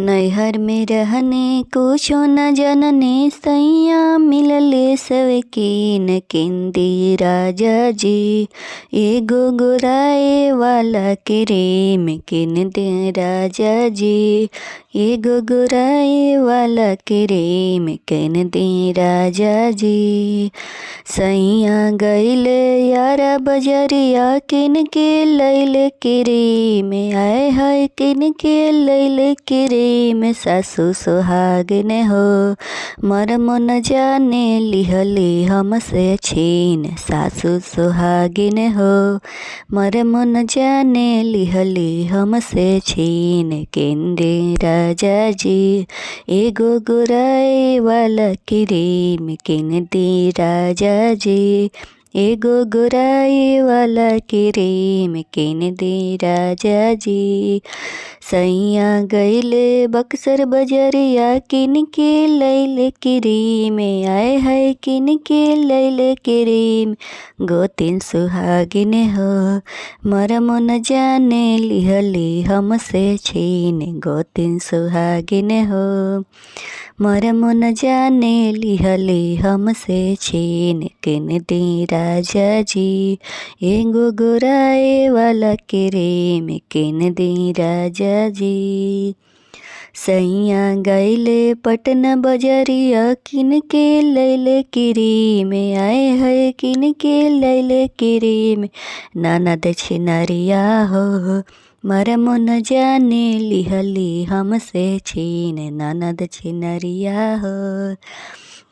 नैहर में रहने कुछो न जनने सैया मिलले सवकीन केंदी राजा जी। एगो गोराए वाला क्रीम किन दे राजा जी। एगो गोराए वाला क्रीम किन दे राजा जी। सैया गईले यारा बजरिया किन के लैले क्रीम आए हाय किन के लैले क्रीम में सासु सुहागिन हो मरम न जाने लिहली हमसे छीन। सासु सुहागिन हो मरम न जाने लिहली हमसे छीन केंदे राजा जी। एगो गोराए वाला क्रीम किन दे राजा जी। एगो गोराए वाला क्रीम किन दे राजा जी। सैया गईले बक्सर बजरिया किन के लैले क्रीम आए हाय किन के लैले क्रीम। गोतिन सुहागिन हो मरम न जाने लिहली हमसे छीन। गोतिन सुहागिन हो मरम न जाने लिहली हमसे छीन किन दे राजा जी। एगो गोराए वाला क्रीम किन दे राजा जी। सैया गईले पटना बजरिया किन के लैले क्रीम आए है किन के लैले क्रीम। ननद छिनरिया हो मरम न जाने लिहली हमसे छीन। ननद छिनरिया हो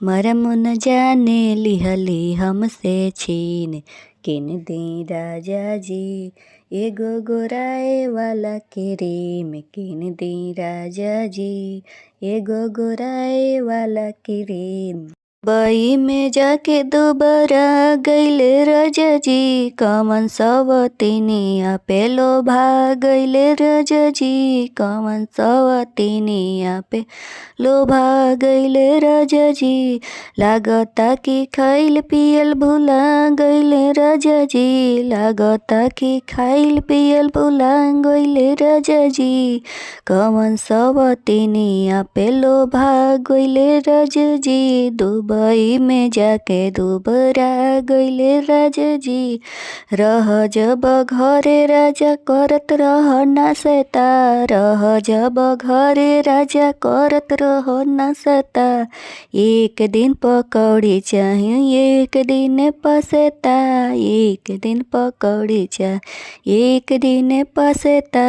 मरम न जाने लिहली हमसे छीन किन दे राजा जी। एगो गोराए वाला क्रीम किन दे राजा जी। एगो गोराए वाला क्रीम। बई में जाके दोबारा गईले राजा जी। कमन सवतीनिया पे लोभा गईले राजा जी। कमन सवतीनिया पे लोभा गईले राजा जी। लागता कि खाइल पियल भुला गईले राजा जी। लागता कि खाइल पियल भुला गईले राजा जी। कमन सवतीनिया पे लोभा गईले राजा जी। दुबई में जाके दुबरा गईले राजा जी। रह जब घरे राजा करत रह नासता। रह जब घरे राजा करत रह नासता। एक दिन पकौड़ी चाहिए एक दिन पसेता। एक दिन पकौड़ी चाहिए एक दिन पसेता।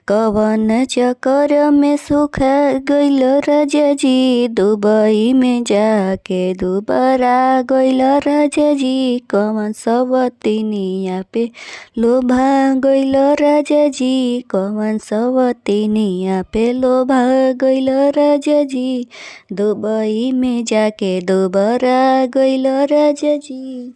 कवन चक्कर में सुखा गईल राजा जी। दुबई में जाके दुबारा गईल राजा जी। कवन सवतीनिया पे लोभा गईल राजा जी। कवन सवतीनिया पे लोभा गईल राजा जी। दुबई में जाके दुबारा गईल राजा जी।